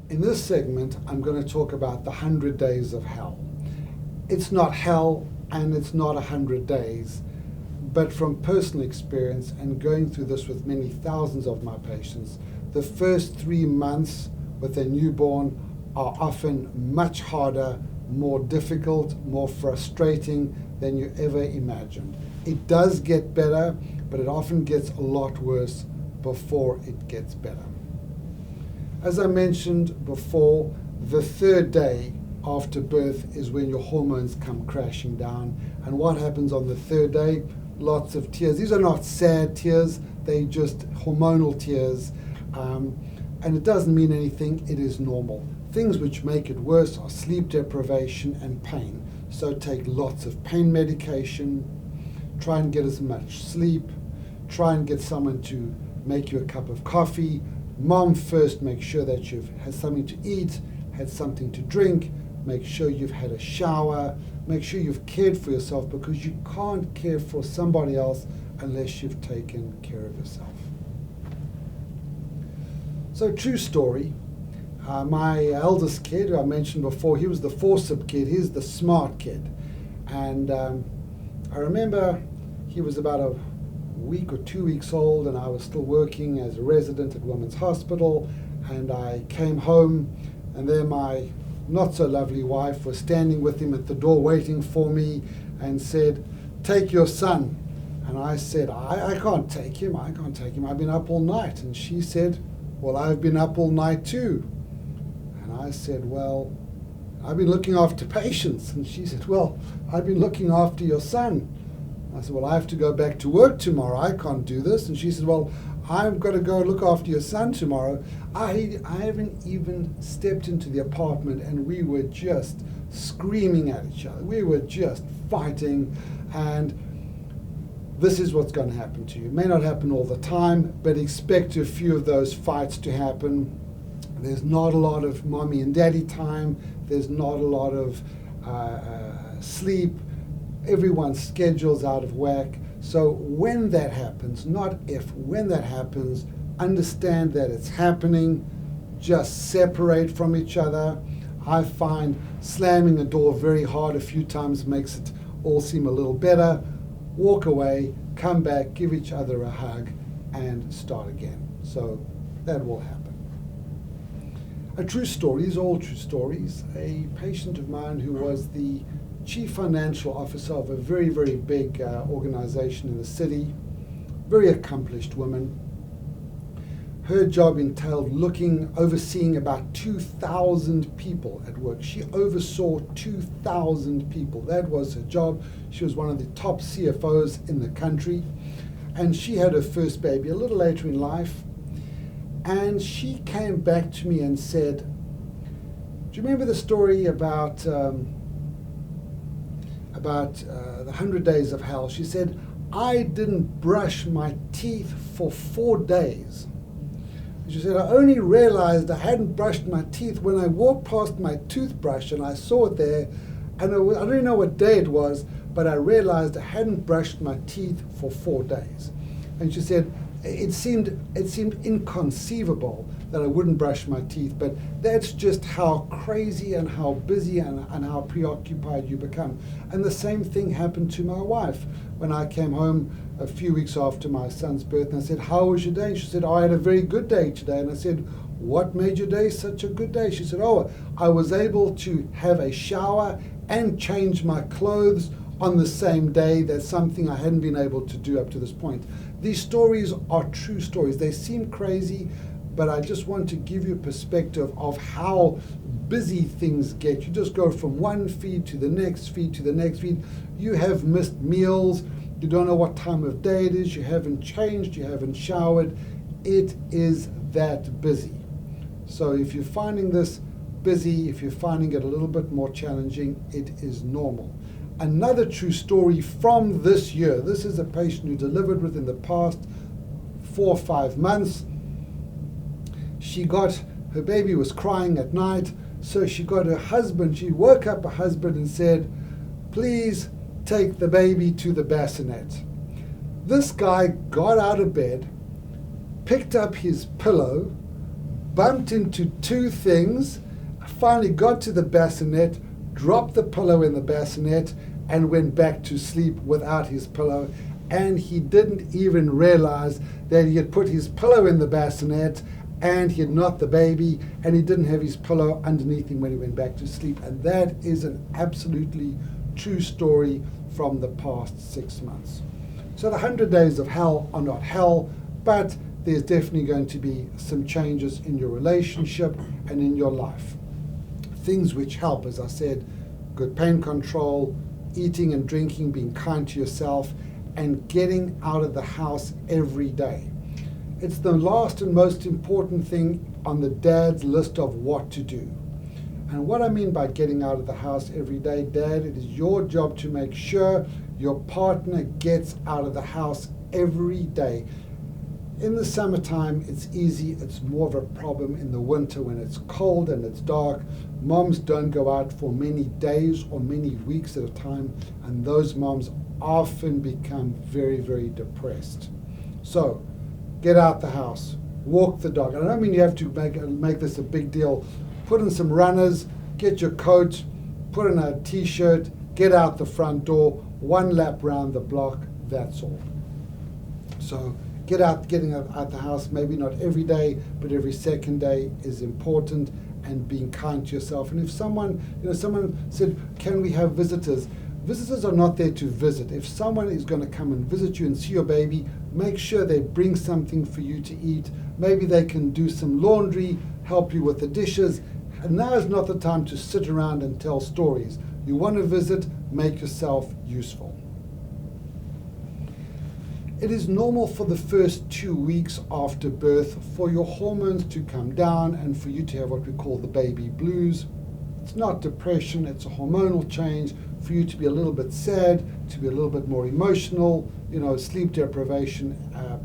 In this segment, I'm going to talk about the 100 days of hell. It's not hell and it's not 100 days, but from personal experience and going through this with many thousands of my patients, the first 3 months with a newborn are often much harder, more difficult, more frustrating than you ever imagined. It does get better, but it often gets a lot worse before it gets better. As I mentioned before, the 3rd day after birth is when your hormones come crashing down. And what happens on the 3rd day? Lots of tears. These are not sad tears, they just hormonal tears. And it doesn't mean anything, it is normal. Things which make it worse are sleep deprivation and pain. So take lots of pain medication, try and get as much sleep, try and get someone to make you a cup of coffee. Mom first, make sure that you've had something to eat, had something to drink, make sure you've had a shower, make sure you've cared for yourself, because you can't care for somebody else unless you've taken care of yourself. So, true story. My eldest kid, who I mentioned before, he was the forceps kid, he's the smart kid. And I remember he was about a week or 2 weeks old, and I was still working as a resident at Women's Hospital, and I came home, and there my not so lovely wife was standing with him at the door waiting for me and said, "Take your son." And I said, I can't take him, I've been up all night. And she said, "Well, I've been up all night too." And I said, "Well, I've been looking after patients." And she said, "Well, I've been looking after your son." I said, "Well, I have to go back to work tomorrow, I can't do this." And she said, "Well, I've got to go look after your son tomorrow." I haven't even stepped into the apartment, and we were just screaming at each other. We were just fighting, and this is what's going to happen to you. It may not happen all the time, but expect a few of those fights to happen. There's not a lot of mommy and daddy time. There's not a lot of sleep. Everyone's schedule's out of whack. So when that happens, not if, when that happens, understand that it's happening. Just separate from each other. I find slamming a door very hard a few times makes it all seem a little better. Walk away, come back, give each other a hug, and start again. So that will happen. A true story, these are all true stories. A patient of mine who was the chief financial officer of a very, very big organization in the city, very accomplished woman. Her job entailed overseeing about 2,000 people at work. She oversaw 2,000 people. That was her job. She was one of the top CFOs in the country. And she had her first baby a little later in life. And she came back to me and said, "Do you remember the story about the 100 days of hell?" She said, "I didn't brush my teeth for 4 days. She said, "I only realized I hadn't brushed my teeth when I walked past my toothbrush and I saw it there. And I don't even know what day it was, but I realized I hadn't brushed my teeth for 4 days." And she said, it seemed inconceivable that I wouldn't brush my teeth, but that's just how crazy and how busy and how preoccupied you become. And the same thing happened to my wife when I came home a few weeks after my son's birth, and I said, "How was your day?" She said, "Oh, I had a very good day today." And I said, "What made your day such a good day?" She said, "Oh, I was able to have a shower and change my clothes on the same day. That's something I hadn't been able to do up to this point." These stories are true stories. They seem crazy, but I just want to give you a perspective of how busy things get. You just go from one feed to the next feed to the next feed. You have missed meals. You don't know what time of day it is. You haven't changed. You haven't showered. It is that busy. So if you're finding this busy, if you're finding it a little bit more challenging, it is normal. Another true story from this year. This is a patient who delivered within the past 4 or 5 months. Her baby was crying at night, so she got her husband, she woke up her husband and said, "Please take the baby to the bassinet." This guy got out of bed, picked up his pillow, bumped into two things, finally got to the bassinet, dropped the pillow in the bassinet, and went back to sleep without his pillow. And he didn't even realize that he had put his pillow in the bassinet and he had knocked the baby, and he didn't have his pillow underneath him when he went back to sleep. And that is an absolutely true story from the past 6 months. So the 100 days of hell are not hell, but there's definitely going to be some changes in your relationship and in your life. Things which help, as I said, good pain control, eating and drinking, being kind to yourself, and getting out of the house every day. It's the last and most important thing on the dad's list of what to do. And what I mean by getting out of the house every day, Dad, it is your job to make sure your partner gets out of the house every day. In the summertime, it's easy. It's more of a problem in the winter when it's cold and it's dark. Moms don't go out for many days or many weeks at a time, and those moms often become very, very depressed. So, get out the house, walk the dog. And I don't mean you have to make this a big deal. Put in some runners, get your coat, put in a t-shirt, get out the front door, one lap round the block, that's all. So getting out the house, maybe not every day, but every second day is important, and being kind to yourself. And if someone said, can we have visitors? Visitors are not there to visit. If someone is going to come and visit you and see your baby, make sure they bring something for you to eat. Maybe they can do some laundry, help you with the dishes. And now is not the time to sit around and tell stories. You want to visit, make yourself useful. It is normal for the first 2 weeks after birth for your hormones to come down and for you to have what we call the baby blues. It's not depression, it's a hormonal change, for you to be a little bit sad, to be a little bit more emotional. Sleep deprivation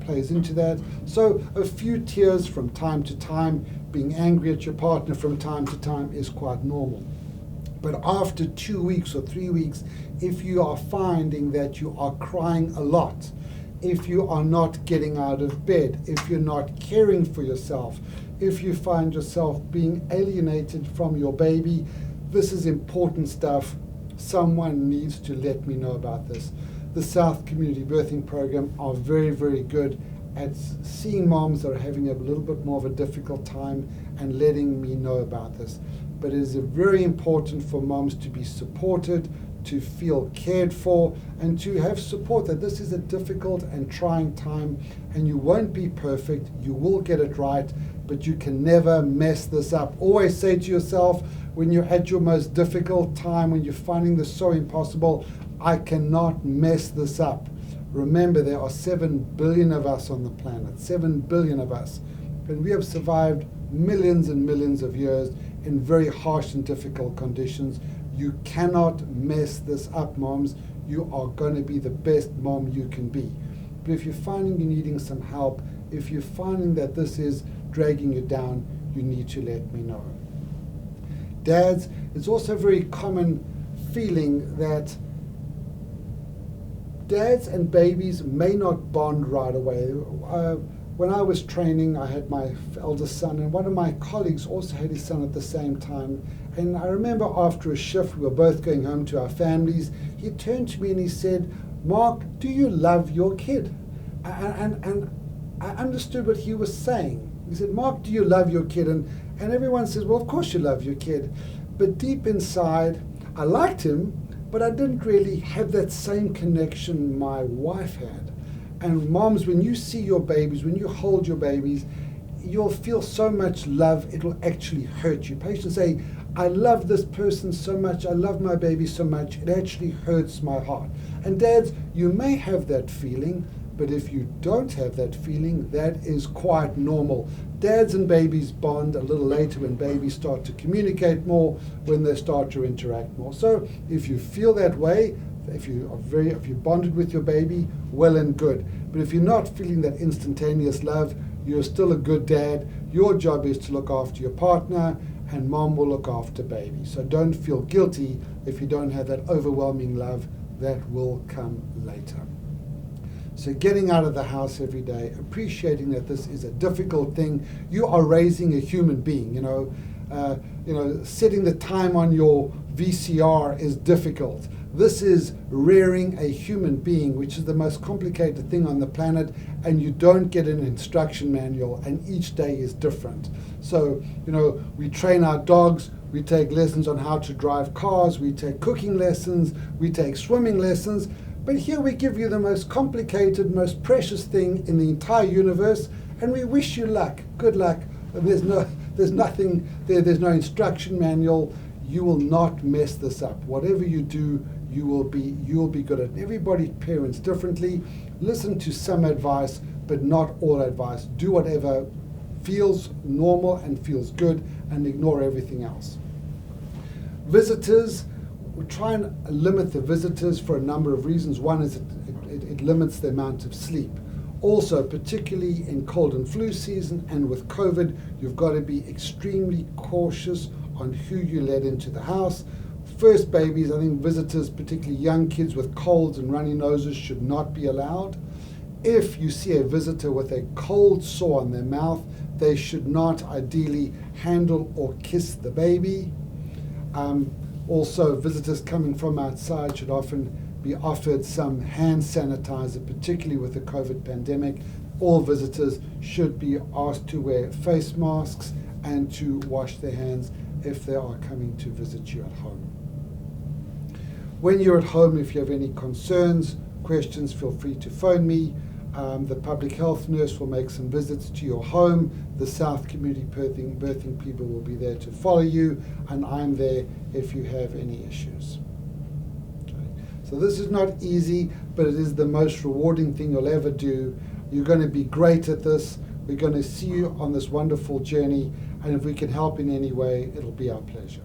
plays into that. So a few tears from time to time, being angry at your partner from time to time is quite normal. But after 2 weeks or 3 weeks, if you are finding that you are crying a lot, if you are not getting out of bed, if you're not caring for yourself, if you find yourself being alienated from your baby, this is important stuff. Someone needs to let me know about this. The South Community Birthing Program are very, very good at seeing moms that are having a little bit more of a difficult time and letting me know about this. But it is very important for moms to be supported, to feel cared for, and to have support that this is a difficult and trying time, and you won't be perfect, you will get it right, but you can never mess this up. Always say to yourself, when you're at your most difficult time, when you're finding this so impossible, I cannot mess this up. Remember, there are 7 billion of us on the planet, 7 billion of us, and we have survived millions and millions of years in very harsh and difficult conditions. You cannot mess this up, moms. You are going to be the best mom you can be. But if you're finding you're needing some help, if you're finding that this is dragging you down, you need to let me know. Dads, it's also a very common feeling that dads and babies may not bond right away. When I was training, I had my eldest son, and one of my colleagues also had his son at the same time. And I remember after a shift, we were both going home to our families. He turned to me and he said, "Mark, do you love your kid?" And I understood what he was saying. He said, "Mark, do you love your kid?" And everyone says, "Well, of course you love your kid." But deep inside, I liked him, but I didn't really have that same connection my wife had. And moms, when you see your babies, when you hold your babies, you'll feel so much love, it'll actually hurt you. Patients say, "I love this person so much, I love my baby so much, it actually hurts my heart." And dads, you may have that feeling, but if you don't have that feeling, that is quite normal. Dads and babies bond a little later when babies start to communicate more, when they start to interact more. So if you feel that way, if you bonded with your baby, well and good. But if you're not feeling that instantaneous love, you're still a good dad. Your job is to look after your partner, and mom will look after baby. So don't feel guilty if you don't have that overwhelming love. That will come later. So getting out of the house every day, appreciating that this is a difficult thing. You are raising a human being, setting the time on your VCR is difficult. This is rearing a human being, which is the most complicated thing on the planet, and you don't get an instruction manual, and each day is different. So, we train our dogs, we take lessons on how to drive cars, we take cooking lessons, we take swimming lessons, but here we give you the most complicated, most precious thing in the entire universe, and we wish you luck, good luck. There's nothing there, there's no instruction manual. You will not mess this up. Whatever you do, you will be good at it. Everybody parents differently. Listen to some advice, but not all advice. Do whatever feels normal and feels good, and ignore everything else. Visitors, we try and limit the visitors for a number of reasons. One is it limits the amount of sleep. Also, particularly in cold and flu season and with COVID, you've got to be extremely cautious on who you let into the house. First babies, I think visitors, particularly young kids with colds and runny noses, should not be allowed. If you see a visitor with a cold sore on their mouth, they should not ideally handle or kiss the baby. Also, visitors coming from outside should often be offered some hand sanitizer, particularly with the COVID pandemic. All visitors should be asked to wear face masks and to wash their hands if they are coming to visit you at home. When you're at home, if you have any concerns, questions, feel free to phone me. The public health nurse will make some visits to your home. The South Community Birthing people will be there to follow you, and I'm there if you have any issues. Okay. So this is not easy, but it is the most rewarding thing you'll ever do. You're going to be great at this. We're going to see you on this wonderful journey, and if we can help in any way, it'll be our pleasure.